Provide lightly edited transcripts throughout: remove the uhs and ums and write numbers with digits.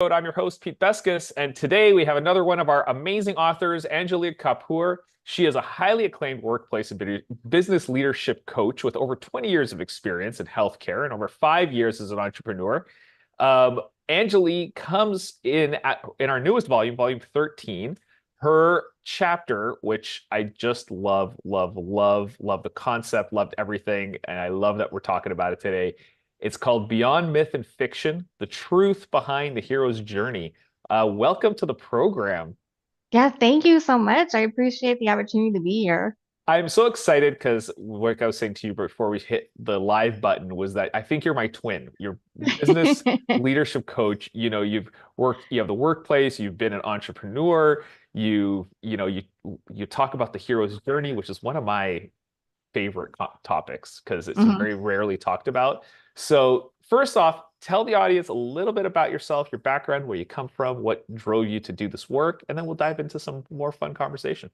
I'm your host, Pete Beskis, and today we have another one of our amazing authors, Anjali Kapoor. She is a highly acclaimed workplace and business leadership coach with over 20 years of experience in healthcare and over 5 years as an entrepreneur. Um, Anjali comes in our newest volume, volume 13, her chapter, which I just love, love, love, love the concept, loved everything, and I love that we're talking about it today. It's called Beyond Myth and Fiction, The Truth Behind the Hero's Journey. Welcome to the program. Yeah, thank you so much. I appreciate the opportunity to be here. I'm so excited because, like I was saying to you before we hit the live button, was that I think you're my twin. You're business leadership coach. You have the workplace, you've been an entrepreneur, you talk about the hero's journey, which is one of my favorite topics because it's Mhm. very rarely talked about. So, first off, tell the audience a little bit about yourself, your background, where you come from, what drove you to do this work, and then we'll dive into some more fun conversation.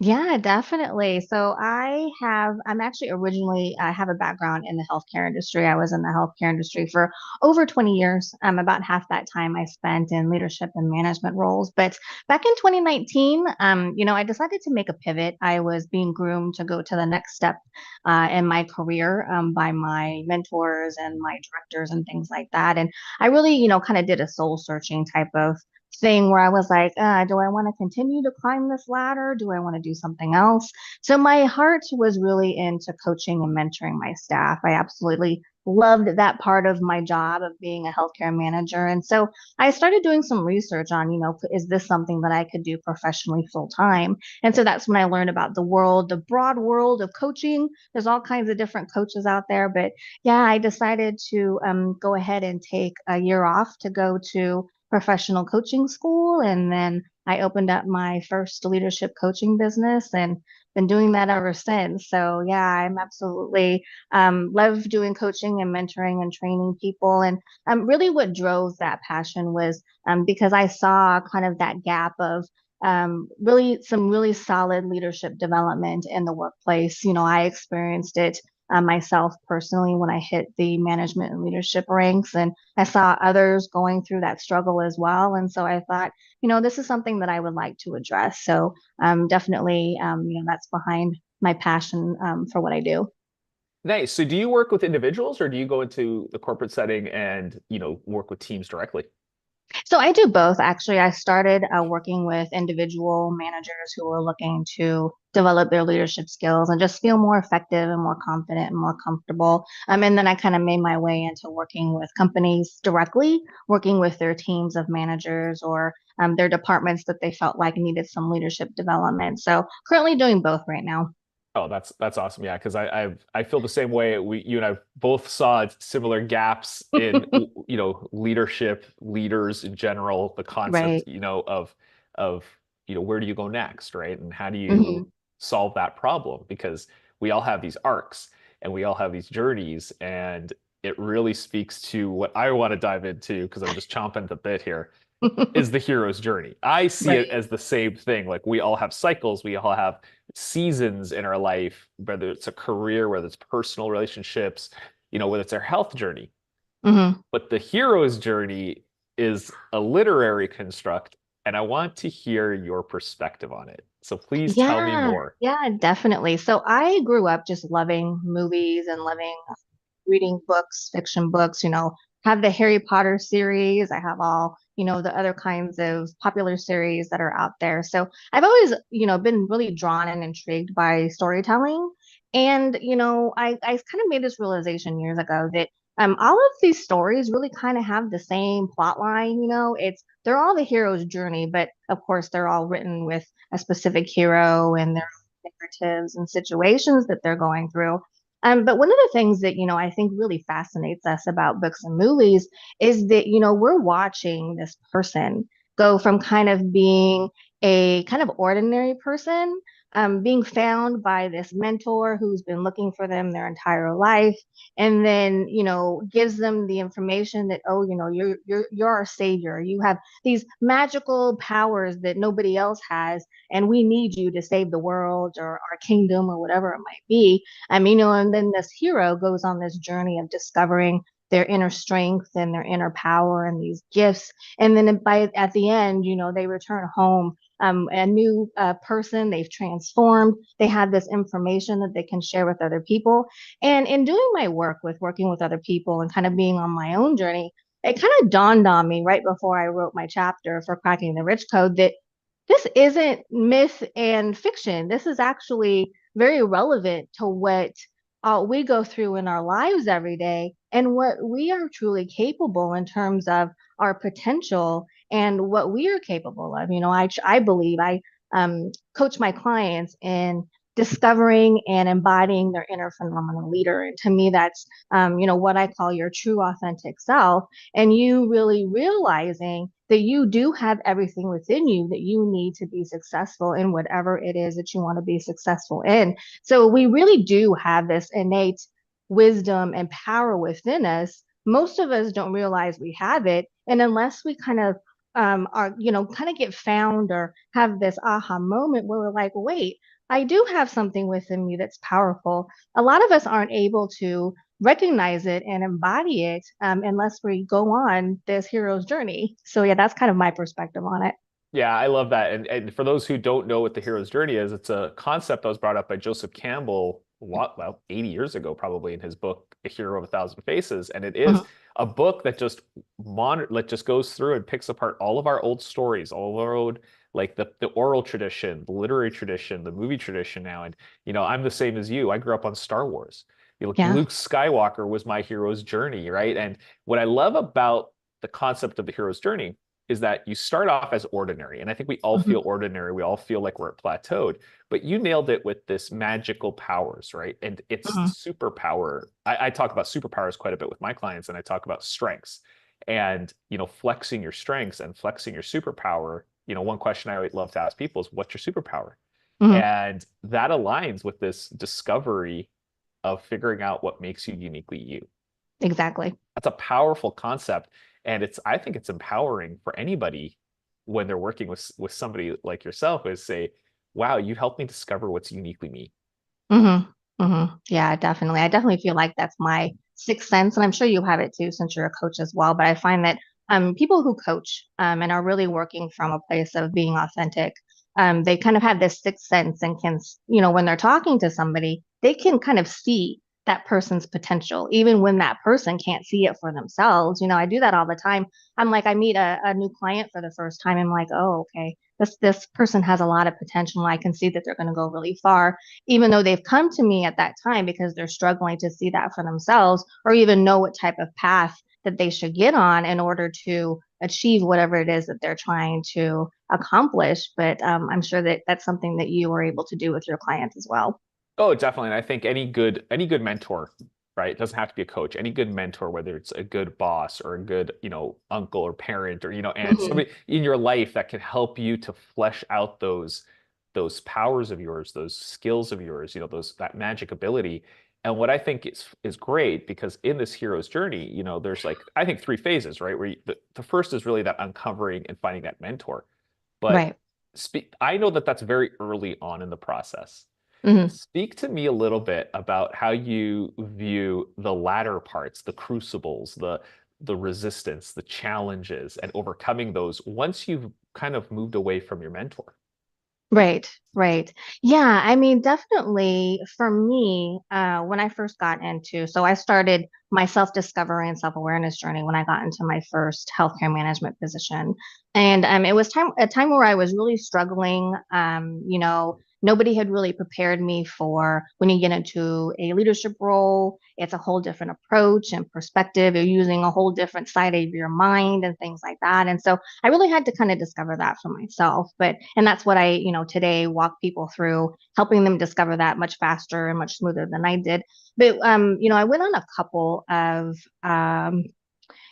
Yeah, definitely. I'm actually originally, I have a background in the healthcare industry. I was in the healthcare industry for over 20 years. About half that time I spent in leadership and management roles. But back in 2019, I decided to make a pivot. I was being groomed to go to the next step in my career by my mentors and my directors and things like that. And I really, kind of did a soul searching type of thing where I was like, do I want to continue to climb this ladder? Do I want to do something else? So my heart was really into coaching and mentoring my staff. I absolutely loved that part of my job of being a healthcare manager. And so I started doing some research on, is this something that I could do professionally full time? And so that's when I learned about the world, the broad world of coaching. There's all kinds of different coaches out there. But yeah, I decided to go ahead and take a year off to go to professional coaching school. And then I opened up my first leadership coaching business and been doing that ever since. So yeah, I'm absolutely love doing coaching and mentoring and training people. And really what drove that passion was because I saw kind of that gap of really some really solid leadership development in the workplace. I experienced it myself personally when I hit the management and leadership ranks. And I saw others going through that struggle as well. And so I thought, this is something that I would like to address. So definitely, that's behind my passion for what I do. Nice. So, do you work with individuals or do you go into the corporate setting and, work with teams directly? So I do both. Actually, I started working with individual managers who were looking to develop their leadership skills and just feel more effective and more confident and more comfortable. And then I kind of made my way into working with companies directly, working with their teams of managers or their departments that they felt like needed some leadership development. So currently doing both right now. Oh, that's awesome. Yeah, because I feel the same way. You and I both saw similar gaps in leadership, leaders in general, the concept, Right. of where do you go next, right? And how do you Hmm. solve that problem? Because we all have these arcs and we all have these journeys, and it really speaks to what I want to dive into because I'm just chomping at the bit here is the hero's journey. I see it Right. as the same thing. Like we all have cycles, we all have seasons in our life, whether it's a career, whether it's personal relationships, whether it's our health journey. Hmm. But the hero's journey is a literary construct, and I want to hear your perspective on it. So please tell me Yeah, more. yeah, definitely. So I grew up just loving movies and loving reading books, fiction books, have the Harry Potter series. I have all, the other kinds of popular series that are out there. So I've always, been really drawn and intrigued by storytelling. And, I kind of made this realization years ago that all of these stories really kind of have the same plot line, they're all the hero's journey, but of course they're all written with a specific hero and their narratives and situations that they're going through. But one of the things that, I think really fascinates us about books and movies is that, we're watching this person go from kind of being a kind of ordinary person, being found by this mentor who's been looking for them their entire life, and then, gives them the information that, oh, you're our savior. You have these magical powers that nobody else has, and we need you to save the world or our kingdom or whatever it might be. And then this hero goes on this journey of discovering their inner strength and their inner power and these gifts. And then at the end, they return home a new person. They've transformed. They have this information that they can share with other people. And in doing my work with working with other people and kind of being on my own journey, it kind of dawned on me right before I wrote my chapter for Cracking the Rich Code that this isn't myth and fiction. This is actually very relevant to what we go through in our lives every day and what we are truly capable in terms of our potential and what we are capable of. I believe I coach my clients in discovering and embodying their inner phenomenal leader. And to me, that's, what I call your true authentic self. And you really realizing that you do have everything within you that you need to be successful in whatever it is that you want to be successful in. So we really do have this innate wisdom and power within us. Most of us don't realize we have it. And unless we kind of kind of get found or have this aha moment where we're like, wait, I do have something within me that's powerful. A lot of us aren't able to recognize it and embody it unless we go on this hero's journey. So yeah, that's kind of my perspective on it. Yeah, I love that. And for those who don't know what the hero's journey is, it's a concept that was brought up by Joseph Campbell a lot, well, 80 years ago, probably in his book, A Hero of a Thousand Faces. And it is Mhm. a book that just that just goes through and picks apart all of our old stories, all of our old like the oral tradition, the literary tradition, the movie tradition now. And I'm the same as you. I grew up on Star Wars. Yeah. Luke Skywalker was my hero's journey, right? And what I love about the concept of the hero's journey is that you start off as ordinary. And I think we all Mhm. feel ordinary. We all feel like we're plateaued, but you nailed it with this magical powers, right? And it's Mhm. superpower. I talk about superpowers quite a bit with my clients, and I talk about strengths and, flexing your strengths and flexing your superpower. One question I always love to ask people is, what's your superpower? Mhm. And that aligns with this discovery of figuring out what makes you uniquely you. Exactly. That's a powerful concept, and I think it's empowering for anybody when they're working with somebody like yourself is say, wow, you helped me discover what's uniquely me. Yeah, definitely. I definitely feel like that's my sixth sense, and I'm sure you have it too, since you're a coach as well. But I find that people who coach and are really working from a place of being authentic, they kind of have this sixth sense and can, when they're talking to somebody, they can kind of see that person's potential, even when that person can't see it for themselves. I do that all the time. I'm like, I meet a new client for the first time. I'm like, oh, okay, this person has a lot of potential. I can see that they're going to go really far even though they've come to me at that time because they're struggling to see that for themselves or even know what type of path that they should get on in order to achieve whatever it is that they're trying to accomplish. But I'm sure that that's something that you were able to do with your clients as well. Oh, definitely. And I think any good mentor, right? It doesn't have to be a coach. Any good mentor, whether it's a good boss or a good, uncle or parent or, and Mhm. somebody in your life that can help you to flesh out those powers of yours, those skills of yours, those that magic ability. And what I think is great because in this hero's journey, there's like I think three phases, right? Where the first is really that uncovering and finding that mentor. But Right. I know that that's very early on in the process. Mhm. Speak to me a little bit about how you view the latter parts, the crucibles, the resistance, the challenges, and overcoming those once you've kind of moved away from your mentor. Right, right. Yeah, I mean, definitely for me, when I first got into, so I started my self-discovery and self-awareness journey when I got into my first healthcare management position. And it was a time where I was really struggling. Nobody had really prepared me for when you get into a leadership role, it's a whole different approach and perspective. You're using a whole different side of your mind and things like that. And so I really had to kind of discover that for myself. And that's what I, today walk people through, helping them discover that much faster and much smoother than I did. But, I went on a couple of, kind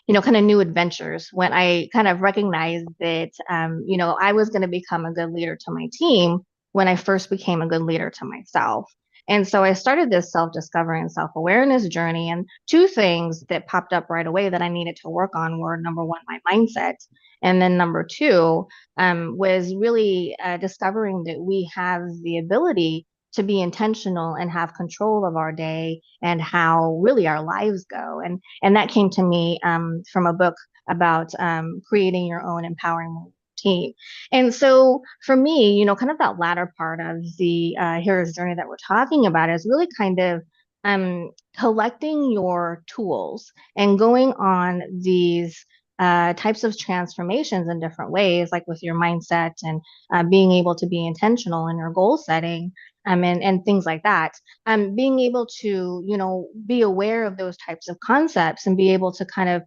of new adventures when I kind of recognized that, I was going to become a good leader to my team when I first became a good leader to myself. And so I started this self-discovery and self-awareness journey. And two things that popped up right away that I needed to work on were number one, my mindset. And then number two was really discovering that we have the ability to be intentional and have control of our day and how really our lives go. And that came to me from a book about creating your own empowering routine. And so for me, kind of that latter part of the hero's journey that we're talking about is really kind of collecting your tools and going on these types of transformations in different ways, like with your mindset and being able to be intentional in your goal setting, and things like that. Being able to, be aware of those types of concepts and be able to kind of,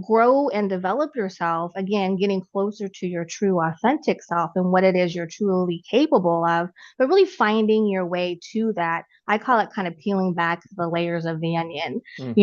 grow and develop yourself, again, getting closer to your true authentic self and what it is you're truly capable of, but really finding your way to that. I call it kind of peeling back the layers of the onion, Hmm.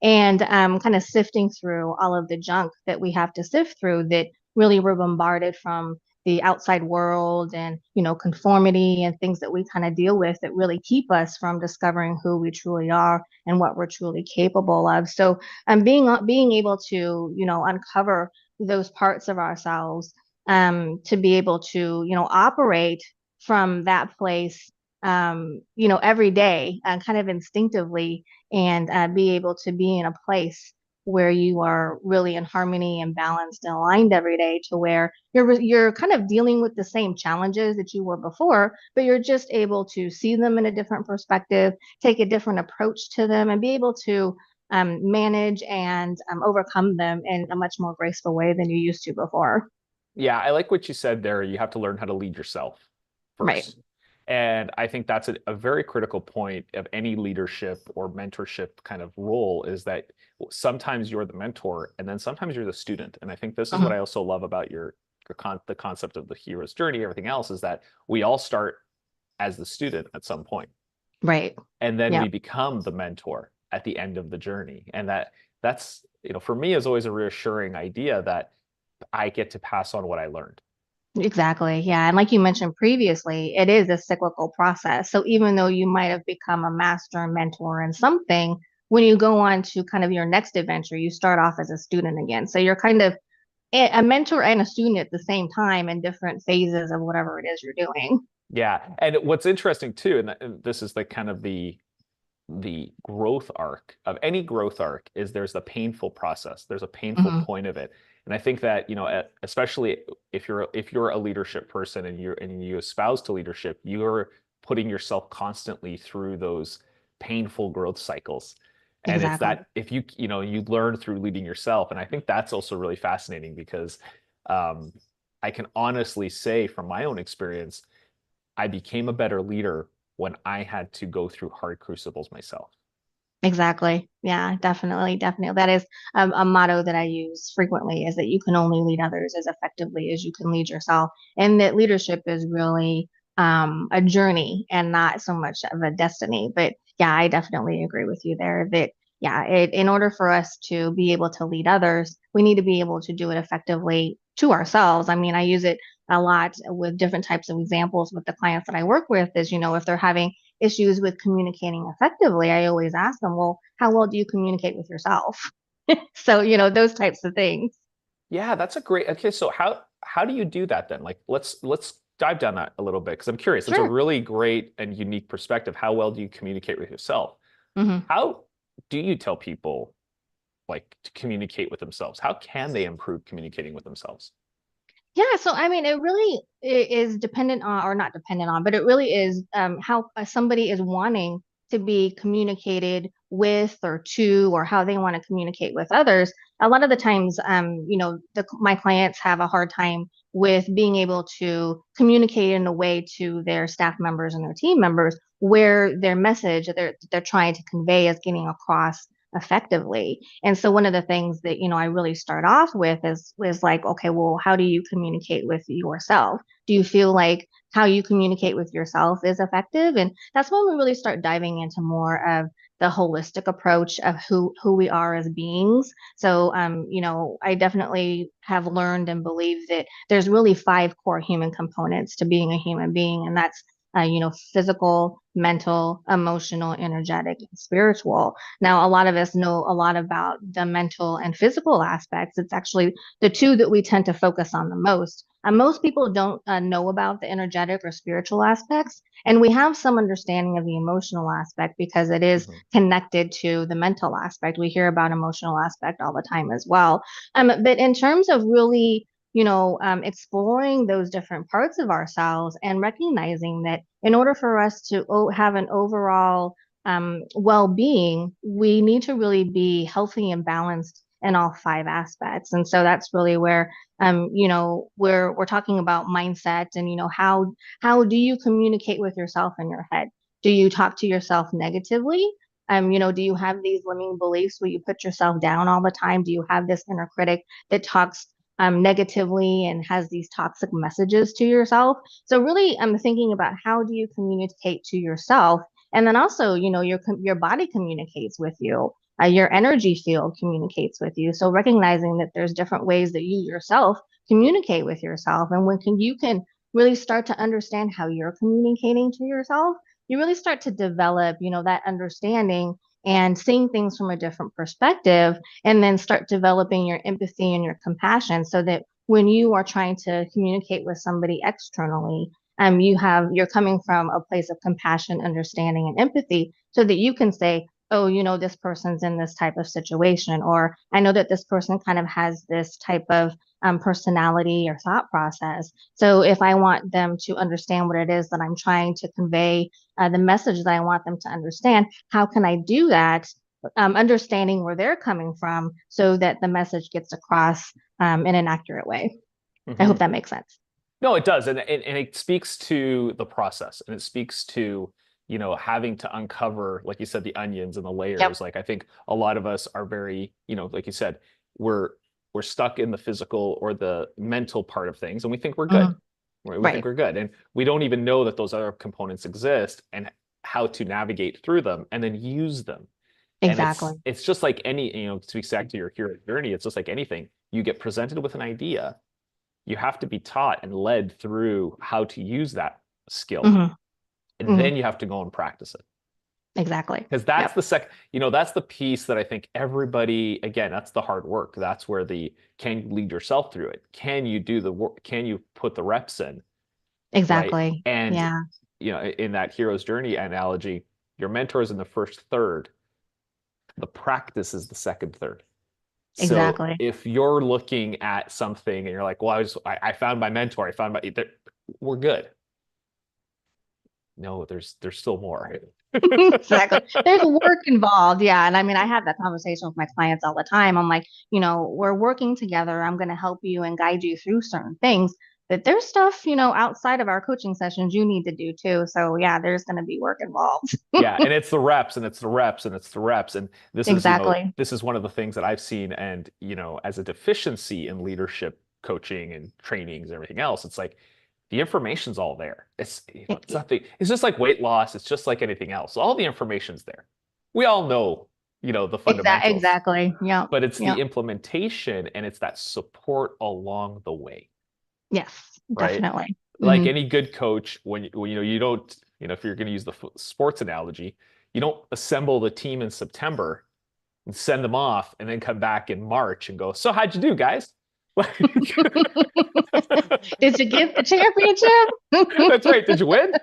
and kind of sifting through all of the junk that we have to sift through that really we're bombarded from the outside world and conformity and things that we kind of deal with that really keep us from discovering who we truly are and what we're truly capable of. So being able to uncover those parts of ourselves, to be able to operate from that place, every day, kind of instinctively, and be able to be in a place where you are really in harmony and balanced and aligned every day, to where you're kind of dealing with the same challenges that you were before, but you're just able to see them in a different perspective, take a different approach to them, and be able to manage and overcome them in a much more graceful way than you used to before. Yeah, I like what you said there. You have to learn how to lead yourself Right. first. And I think that's a very critical point of any leadership or mentorship kind of role, is that sometimes you're the mentor and then sometimes you're the student. And I think this is what Mhm. I also love about the concept of the hero's journey, everything else, is that we all start as the student at some point, Right. and then Yeah. we become the mentor at the end of the journey. And that's, for me, is always a reassuring idea that I get to pass on what I learned. Exactly. Yeah. And like you mentioned previously, it is a cyclical process. So even though you might have become a master and mentor in something, when you go on to kind of your next adventure, you start off as a student again. So you're kind of a mentor and a student at the same time in different phases of whatever it is you're doing. Yeah. And what's interesting too, and this is the kind of the growth arc of any growth arc, is there's the painful process. There's a painful Hmm. point of it. And I think that, especially if you're a leadership person and you espouse to leadership, you're putting yourself constantly through those painful growth cycles. And it's Exactly. that, if you learn through leading yourself. And I think that's also really fascinating because um, I can honestly say from my own experience, I became a better leader when I had to go through hard crucibles myself. Exactly. Yeah, definitely. Definitely. That is a motto that I use frequently, is that you can only lead others as effectively as you can lead yourself. And that leadership is really a journey and not so much of a destiny. But yeah, I definitely agree with you there that, yeah, in order for us to be able to lead others, we need to be able to do it effectively to ourselves. I mean, I use it a lot with different types of examples with the clients that I work with, is, if they're having issues with communicating effectively, I always ask them, well, how well do you communicate with yourself? So, those types of things. Yeah, that's a great. Okay, so how do you do that then? Like, let's dive down that a little bit because I'm curious. It's a Sure. really great and unique perspective. How well do you communicate with yourself? Hmm. How do you tell people like to communicate with themselves? How can they improve communicating with themselves? Yeah, so I mean, it really is dependent on, or not dependent on, but it really is how somebody is wanting to be communicated with or to, or how they want to communicate with others. A lot of the times, my clients have a hard time with being able to communicate in a way to their staff members and their team members where their message that they're trying to convey is getting across effectively. And so one of the things that, I really start off with is like, okay, well, how do you communicate with yourself? Do you feel like how you communicate with yourself is effective? And that's when we really start diving into more of the holistic approach of who we are as beings. So I definitely have learned and believe that there's really five core human components to being a human being. And that's physical, mental, emotional, energetic, and spiritual. Now, a lot of us know a lot about the mental and physical aspects. It's actually the two that we tend to focus on the most. Most people don't know about the energetic or spiritual aspects, and we have some understanding of the emotional aspect because it is Mhm. connected to the mental aspect. We hear about emotional aspect all the time as well. But in terms of really exploring those different parts of ourselves and recognizing that in order for us to have an overall well-being, we need to really be healthy and balanced in all five aspects. And so that's really where we're talking about mindset and how do you communicate with yourself in your head? Do you talk to yourself negatively? Do you have these limiting beliefs where you put yourself down all the time? Do you have this inner critic that talks negatively and has these toxic messages to yourself? So really, I'm thinking about how do you communicate to yourself, and then also, your body communicates with you. Your energy field communicates with you. So recognizing that there's different ways that you yourself communicate with yourself, and you can really start to understand how you're communicating to yourself, you really start to develop, that understanding and seeing things from a different perspective, and then start developing your empathy and your compassion so that when you are trying to communicate with somebody externally, you're coming from a place of compassion, understanding, and empathy so that you can say, oh, this person's in this type of situation, or I know that this person kind of has this type of personality or thought process. So if I want them to understand what it is that I'm trying to convey, the message that I want them to understand, how can I do that? Understanding where they're coming from so that the message gets across in an accurate way. I hope Mhm. that makes sense. No, it does, and it speaks to the process, and it speaks to having to uncover, like you said, the onions and the Yep. layers. Like I think a lot of us are very, like you said, we're we're stuck in the physical or the mental part of things, and we think we're good. Mhm. Right? We think Right. we're good, and we don't even know that those other components exist and how to navigate through them and then use them. And it's Exactly. it's just like any, to speak back to your hero journey, it's just like anything. You get presented with an idea, you have to be taught and led through how to use that skill. Hmm. And Hmm. then you have to go and practice it. Exactly. Because that's Yep. that's the piece that I think everybody, again, that's the hard work. That's where the can you lead yourself through it? Can you do the work? Can you put the reps in? Right. Exactly. And, Yeah. in that hero's journey analogy, your mentor is in the first third, the practice is the second third. So Exactly. if you're looking at something and you're like, well, I found my mentor, I found we're good. No, there's still more. Exactly. There's work involved. Yeah. And I mean, I have that conversation with my clients all the time. I'm like, we're working together. I'm going to help you and guide you through certain things. But there's stuff, outside of our coaching sessions you need to do too. So yeah, there's going to be work involved. Yeah, and it's the reps and it's the reps and it's the reps. And this is, Exactly. this is one of the things that I've seen. And, as a deficiency in leadership coaching and trainings and everything else, it's like the information's all there. It's E- nothing. It's just like weight loss. It's just like anything else. All the information's there. We all know, the fundamentals, Exactly. Yep. but it's the Yep. implementation and it's that support along the way, Yes, right? definitely. Like Hmm. any good coach, when you don't, if you're going to use the sports analogy, you don't assemble the team in September and send them off and then come back in March and go, so how'd you do, guys? Did you get the championship? That's right. Did you win?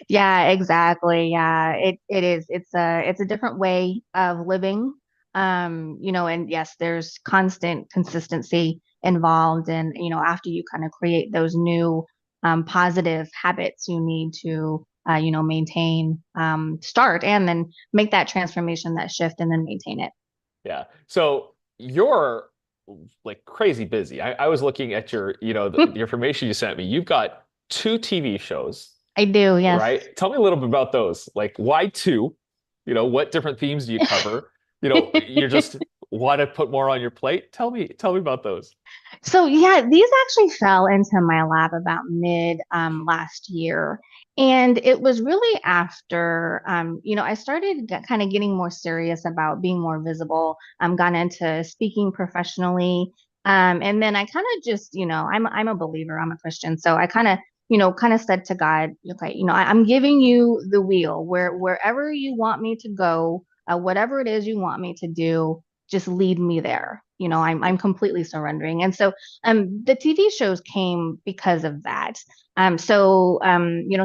Yeah, exactly. Yeah, it is. It's a different way of living. And yes, there's constant consistency involved, and after you kind of create those new positive habits, you need to maintain, start, and then make that transformation, that shift, and then maintain it. Yeah. So you're like crazy busy. I was looking at your, the information you sent me. You've got two TV shows, I do, yes. right? Tell me a little bit about those. Like, why two? What different themes do you cover? You're just want to put more on your plate. Tell me about those. So yeah, these actually fell into my lap about mid last year. And it was really after, I started kind of getting more serious about being more visible. Got into speaking professionally. And then I kind of just, I'm a believer, I'm a Christian. So I kind of, kind of said to God, okay, I'm giving you the wheel wherever you want me to go, whatever it is you want me to do, just lead me there. I'm completely surrendering. And so the TV shows came because of that.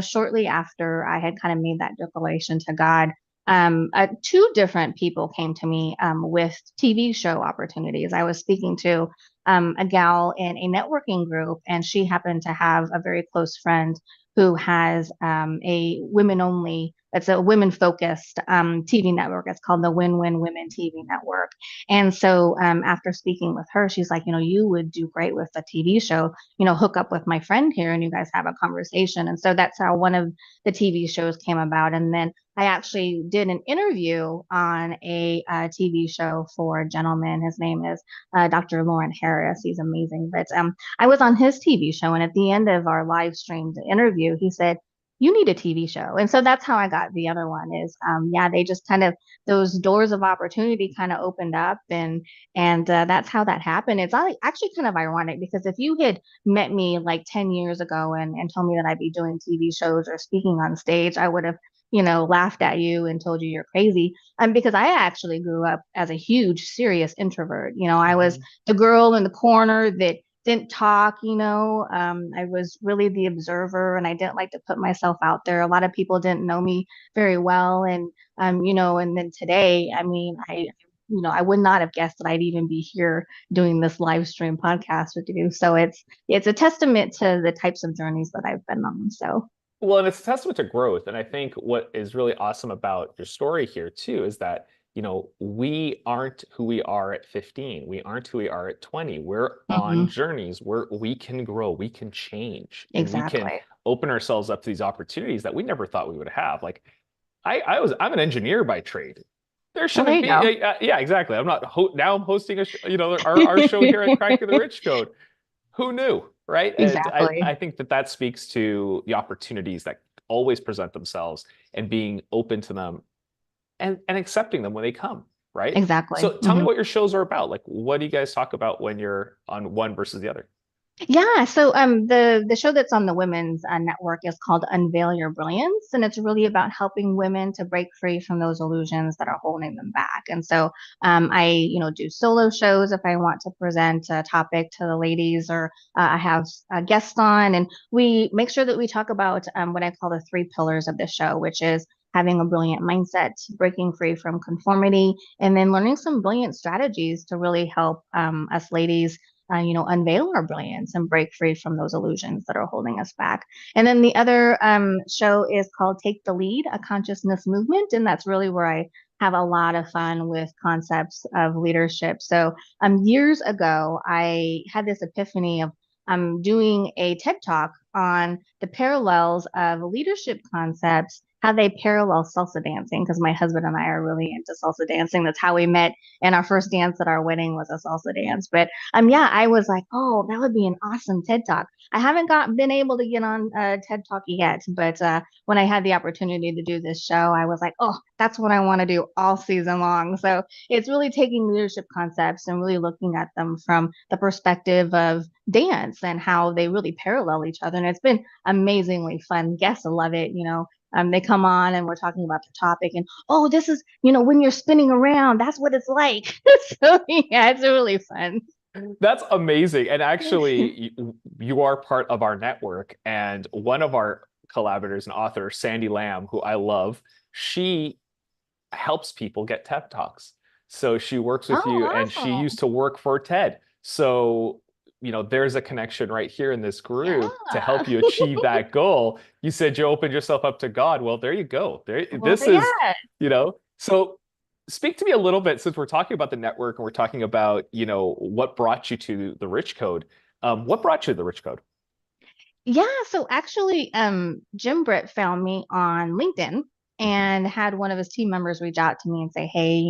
Shortly after I had kind of made that declaration to God, two different people came to me with TV show opportunities. I was speaking to a gal in a networking group, and she happened to have a very close friend who has a women only, it's a women focused TV network. It's called the Win Win Women TV Network. And so after speaking with her, she's like, you would do great with a TV show, hook up with my friend here and you guys have a conversation. And so that's how one of the TV shows came about. And then I actually did an interview on a TV show for a gentleman. His name is Dr. Lauren Harris. He's amazing. But I was on his TV show, and at the end of our live streamed interview, he said, "You need a TV show." And so that's how I got the other one. Is yeah, they just kind of those doors of opportunity kind of opened up, and that's how that happened. It's actually kind of ironic because if you had met me like 10 years ago and told me that I'd be doing TV shows or speaking on stage, I would have laughed at you and told you you're crazy. Because I actually grew up as a huge, serious introvert. I was Mhm. the girl in the corner that didn't talk. I was really the observer, and I didn't like to put myself out there. A lot of people didn't know me very well, and then today, I mean, I would not have guessed that I'd even be here doing this live stream podcast with you. So it's a testament to the types of journeys that I've been on. So Well, and it's a testament to growth. And I think what is really awesome about your story here too is that, we aren't who we are at 15. We aren't who we are at 20. We're on mhm, journeys where we can grow, we can change, and we can exactly. open ourselves up to these opportunities that we never thought we would have. Like I'm an engineer by trade. There Well, there shouldn't you be, go. yeah, exactly. I'm not now I'm hosting our show here at Cracking the Rich Code. Who knew, right? And I Exactly. think that speaks to the opportunities that always present themselves and being open to them and accepting them when they come, right? Exactly. So tell me Mhm. what your shows are about. Like, what do you guys talk about when you're on one versus the other? Yeah, so the show that's on the women's network is called Unveil Your Brilliance, and it's really about helping women to break free from those illusions that are holding them back. And so I do solo shows if I want to present a topic to the ladies, or I have guests on, and we make sure that we talk about what I call the three pillars of the show, which is having a brilliant mindset, breaking free from conformity, and then learning some brilliant strategies to really help us ladies unveil our brilliance and break free from those illusions that are holding us back. And then the other show is called Take the Lead, a consciousness movement. And that's really where I have a lot of fun with concepts of leadership. So years ago, I had this epiphany of doing a TED talk on the parallels of leadership concepts, how they parallel salsa dancing, because my husband and I are really into salsa dancing. That's how we met. And our first dance at our wedding was a salsa dance. But yeah, I was like, oh, that would be an awesome TED Talk. I haven't been able to get on TED Talk yet, but when I had the opportunity to do this show, I was like, oh, that's what I want to do all season long. So it's really taking leadership concepts and really looking at them from the perspective of dance and how they really parallel each other. And it's been amazingly fun. Guests love it. They come on and we're talking about the topic, and oh, this is, when you're spinning around, that's what it's like. So yeah, it's really fun. That's amazing. And actually, you are part of our network. And one of our collaborators and author, Sandy Lamb, who I love, she helps people get TED Talks. So she works with you Oh, and she awesome. used to work for TED. So, there's a connection right here in this group to Yeah. help you achieve that goal. You said you opened yourself up to God. Well, there you go. There, Well, this is, yeah. so speak to me a little bit since we're talking about the network and we're talking about, what brought you to the Rich Code. What brought you to the Rich Code? Yeah, so actually, Jim Britt found me on LinkedIn Mhm. and had one of his team members reach out to me and say, "Hey,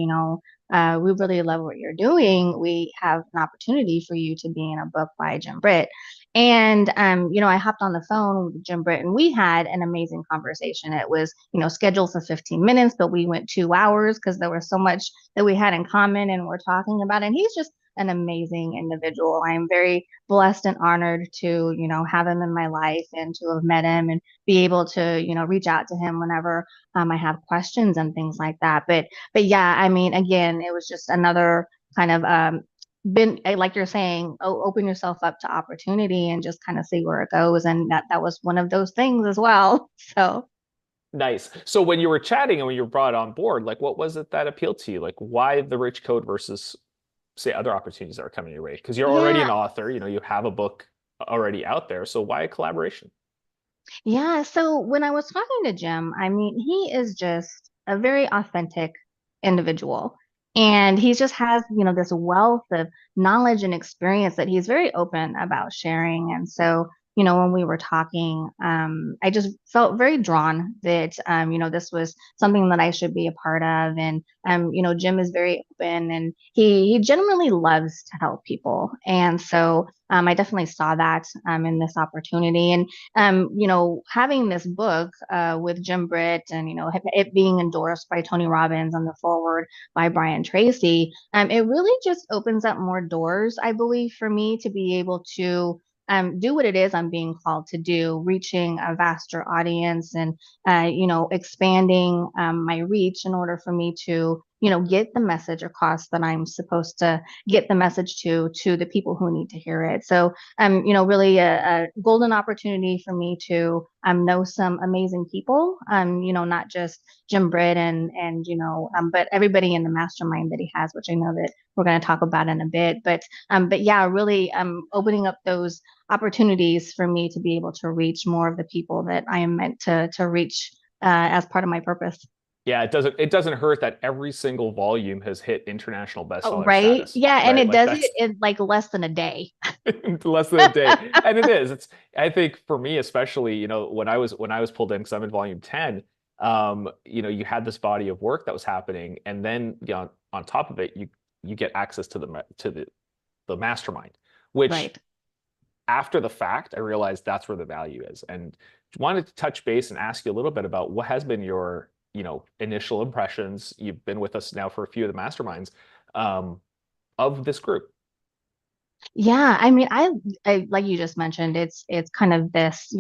we really love what you're doing. We have an opportunity for you to be in a book by Jim Britt." And I hopped on the phone with Jim Britt and we had an amazing conversation. It was, scheduled for 15 minutes, but we went 2 hours because there was so much that we had in common and we're talking about. And he's just an amazing individual. I am very blessed and honored to, have him in my life and to have met him and be able to, reach out to him whenever I have questions and things like that. But yeah, I mean, again, it was just another kind of been like you're saying, open yourself up to opportunity and just kind of see where it goes. And that was one of those things as well. So Nice. So when you were chatting and when you were brought on board, like what was it that appealed to you? Like why the rich code versus say other opportunities that are coming your way? Because you're already yeah, an author, you have a book already out there. So why a collaboration? yeah. So when I was talking to Jim, I mean, he is just a very authentic individual. And he just has, this wealth of knowledge and experience that he's very open about sharing. And so, when we were talking, I just felt very drawn that, this was something that I should be a part of. And, Jim is very open and he genuinely loves to help people. And so, I definitely saw that, in this opportunity. And having this book with Jim Britt and, it being endorsed by Tony Robbins on the forward by Brian Tracy, it really just opens up more doors, I believe, for me to be able to do what it is I'm being called to do, reaching a vaster audience and, expanding my reach in order for me to, get the message across that I'm supposed to get the message to the people who need to hear it. So really a golden opportunity for me to know some amazing people, not just Jim Britt and but everybody in the mastermind that he has, which I know that we're going to talk about in a bit. But yeah, really opening up those opportunities for me to be able to reach more of the people that I am meant to reach as part of my purpose. Yeah, it doesn't hurt that every single volume has hit international Oh, bestseller right. status, Yeah, and right? it Like does it that's in like less than a day. less than a day. And it is. It's I think for me especially, when I was pulled in because I'm in volume 10, you had this body of work that was happening and then on top of it you get access to the mastermind, which Right. after the fact I realized that's where the value is. And wanted to touch base and ask you a little bit about what has been your, initial impressions. You've been with us now for a few of the masterminds um, of this group. Yeah, I mean, I like you just mentioned, it's kind of this,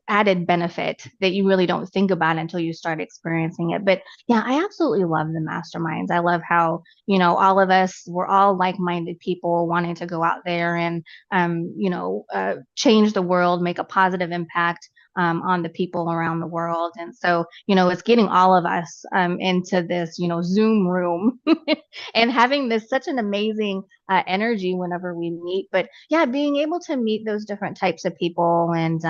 added benefit that you really don't think about until you start experiencing it. But yeah, I absolutely love the masterminds. I love how, all of us, we're all like-minded people wanting to go out there and change the world, make a positive impact on the people around the world. And so, it's getting all of us into this, Zoom room and having this such an amazing energy whenever we meet. But yeah, being able to meet those different types of people and,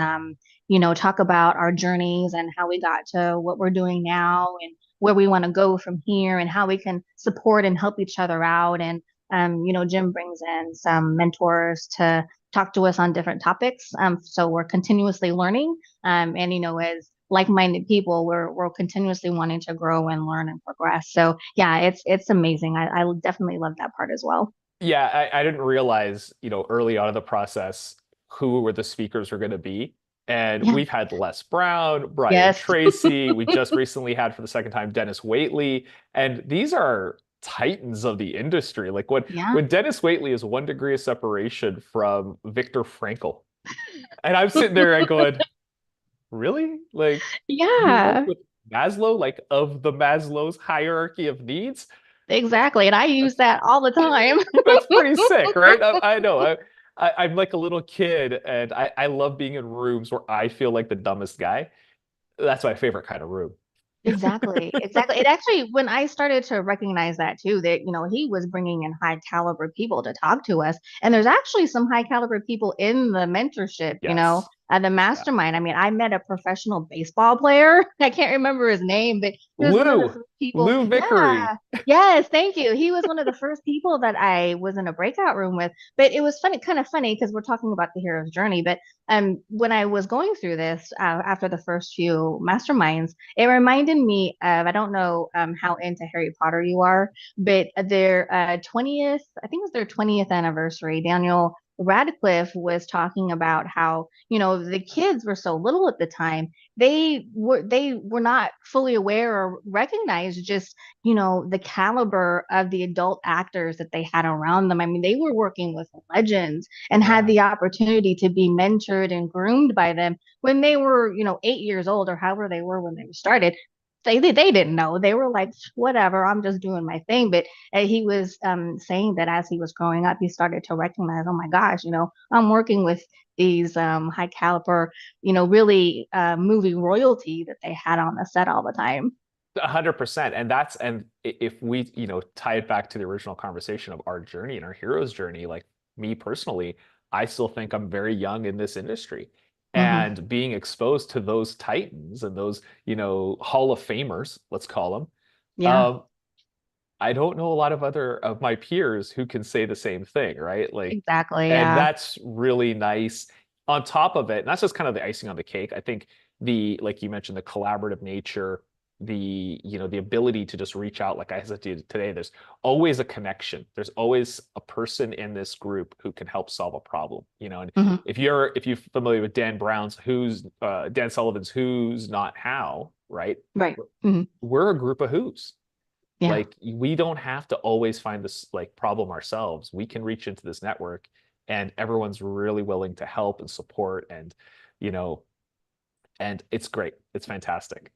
talk about our journeys and how we got to what we're doing now and where we want to go from here and how we can support and help each other out. And, Jim brings in some mentors to talk to us on different topics. So we're continuously learning. And, as like-minded people, we're continuously wanting to grow and learn and progress. So yeah, it's amazing. I definitely love that part as well. Yeah, I didn't realize, early on in the process who were the speakers were going to be. And Yeah. we've had Les Brown, Brian Yes. Tracy. We just recently had for the second time Dennis Waitley. And these are titans of the industry. Like when Yeah. when Dennis Waitley is 1 degree of separation from Viktor Frankl. And I'm sitting there and going, really? Like you work Yeah. with Maslow, like of the Maslow's hierarchy of needs? Exactly. And I use That's that all the time. That's pretty sick, right? I know. I'm like a little kid, and I love being in rooms where I feel like the dumbest guy. That's my favorite kind of room. Exactly. Exactly. It actually, when I started to recognize that too, that, he was bringing in high caliber people to talk to us. And there's actually some high caliber people in the mentorship, Yes. at the Yeah. mastermind. I mean, I met a professional baseball player. I can't remember his name, but he was one of the Lou, first people. Lou Vickery. Yeah. Yes. Thank you. He was one of the first people that I was in a breakout room with. But it was funny, kind of funny because we're talking about the hero's journey. But when I was going through this after the first few masterminds, it reminded me of, I don't know how into Harry Potter you are, but their 20th, I think it was their 20th anniversary. Daniel Radcliffe was talking about how, the kids were so little at the time, they were not fully aware or recognized just, the caliber of the adult actors that they had around them. I mean, they were working with legends and had Yeah. the opportunity to be mentored and groomed by them when they were, 8 years old or however they were when they started. They didn't know. They were like, whatever, I'm just doing my thing. But he was saying that as he was growing up, he started to recognize, oh my gosh, I'm working with these high caliber, really movie royalty that they had on the set all the time. 100%. And if we, tie it back to the original conversation of our journey and our hero's journey, like me personally, I still think I'm very young in this industry. Hmm. And being exposed to those titans and those, Hall of Famers, let's call them, Yeah, um, I don't know a lot of other of my peers who can say the same thing, right? Like, exactly. and Yeah. that's really nice. On top of it, and that's just kind of the icing on the cake. I think like you mentioned, the collaborative nature, the ability to just reach out, like I said to you today, there's always a connection. There's always a person in this group who can help solve a problem, and Hmm. if you're familiar with Dan Sullivan's Who's Not How, right? Right. Hmm. We're a group of who's. Yeah. Like we don't have to always find this like problem ourselves. We can reach into this network and everyone's really willing to help and support you know, and it's great. It's fantastic.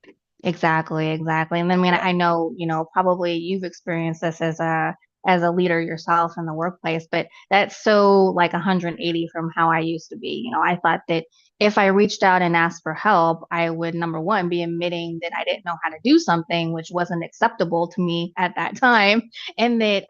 Exactly, exactly. And then, I mean, Yeah. I know, probably you've experienced this as a leader yourself in the workplace, but that's so like 180 from how I used to be. I thought that if I reached out and asked for help, I would, number one, be admitting that I didn't know how to do something, which wasn't acceptable to me at that time, and that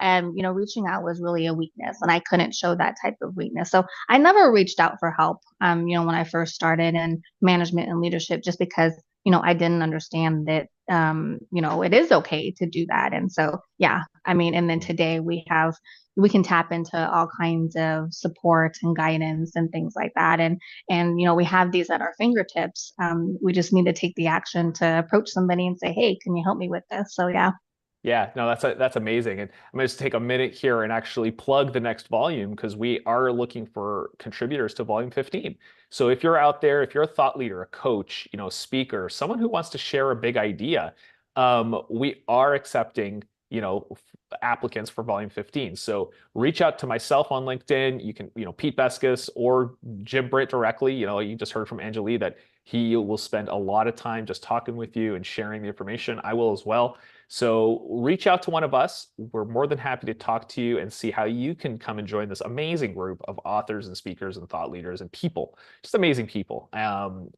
reaching out was really a weakness, and I couldn't show that type of weakness. So I never reached out for help, when I first started in management and leadership, just because I didn't understand that, it is okay to do that. And so, yeah, I mean, and then today we can tap into all kinds of support and guidance and things like that. And, we have these at our fingertips. We just need to take the action to approach somebody and say, hey, can you help me with this? So, yeah. Yeah, no, that's amazing. And I'm going to just take a minute here and actually plug the next volume because we are looking for contributors to volume 15. So if you're out there, if you're a thought leader, a coach, speaker, someone who wants to share a big idea, we are accepting, applicants for volume 15. So reach out to myself on LinkedIn. You can, Pete Beskus or Jim Britt directly. You just heard from Angeli that he will spend a lot of time just talking with you and sharing the information. I will as well. So reach out to one of us. We're more than happy to talk to you and see how you can come and join this amazing group of authors and speakers and thought leaders and people, just amazing people.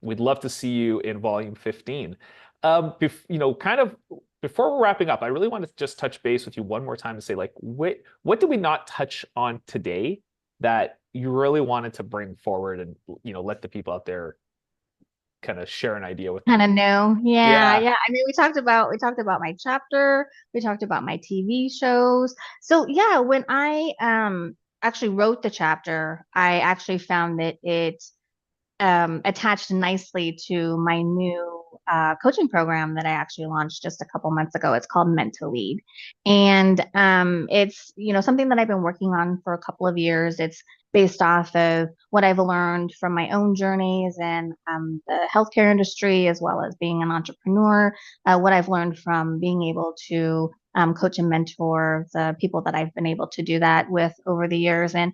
We'd love to see you in volume 15. Kind of before we're wrapping up, I really want to just touch base with you one more time to say, like, what did we not touch on today that you really wanted to bring forward and, let the people out there kind of share an idea with them? Kind of new. Yeah, Yeah. yeah. I mean, we talked about my chapter, we talked about my TV shows. So yeah, when I actually wrote the chapter, I actually found that it attached nicely to my new coaching program that I actually launched just a couple months ago. It's called Meant to Lead, and it's something that I've been working on for a couple of years. It's based off of what I've learned from my own journeys and the healthcare industry, as well as being an entrepreneur. What I've learned from being able to coach and mentor the people that I've been able to do that with over the years, and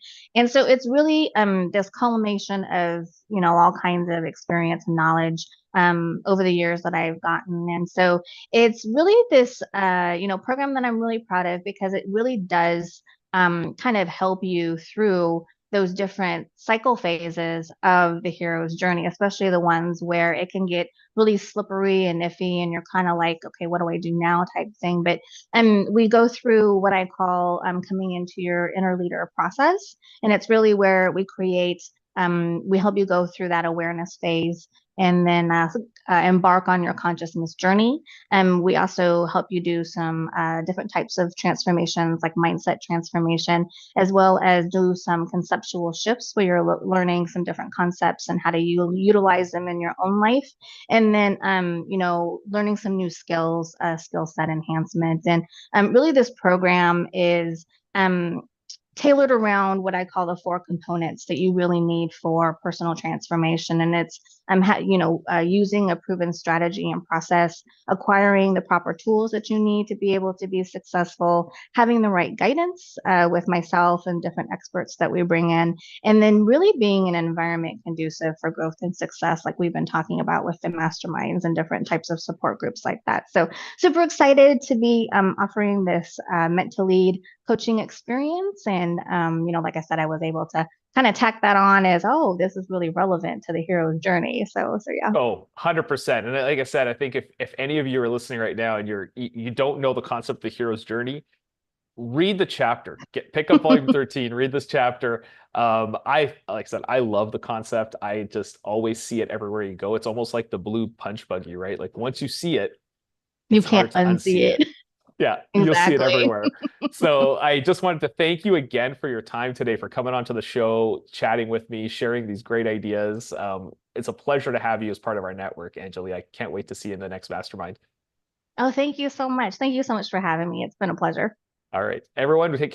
so it's really this culmination of, all kinds of experience and knowledge over the years that I've gotten. And so it's really this, program that I'm really proud of because it really does kind of help you through those different cycle phases of the hero's journey, especially the ones where it can get really slippery and iffy and you're kind of like, okay, what do I do now type thing. But we go through what I call coming into your inner leader process. And it's really where we help you go through that awareness phase and then embark on your consciousness journey. And we also help you do some different types of transformations, like mindset transformation, as well as do some conceptual shifts where you're learning some different concepts and how to utilize them in your own life. And then, learning some new skills, skill set enhancement. And really, this program is tailored around what I call the four components that you really need for personal transformation. And it's using a proven strategy and process, acquiring the proper tools that you need to be able to be successful, having the right guidance with myself and different experts that we bring in, and then really being an environment conducive for growth and success, like we've been talking about with the masterminds and different types of support groups like that. So super excited to be offering this meant to lead coaching experience. And, like I said, I was able to kind of tack that on as, oh, this is really relevant to the hero's journey. So yeah. Oh, 100%. And like I said, I think if any of you are listening right now and you don't know the concept of the hero's journey, read the chapter. Pick up volume 13, read this chapter. Like I said, I love the concept. I just always see it everywhere you go. It's almost like the blue punch buggy, right? Like once you see it, You it's can't hard to unsee unsee it. it. Yeah, you'll see it Exactly. everywhere. So I just wanted to thank you again for your time today, for coming onto the show, chatting with me, sharing these great ideas. It's a pleasure to have you as part of our network, Angeli. I can't wait to see you in the next mastermind. Oh, thank you so much. Thank you so much for having me. It's been a pleasure. All right, everyone, take care.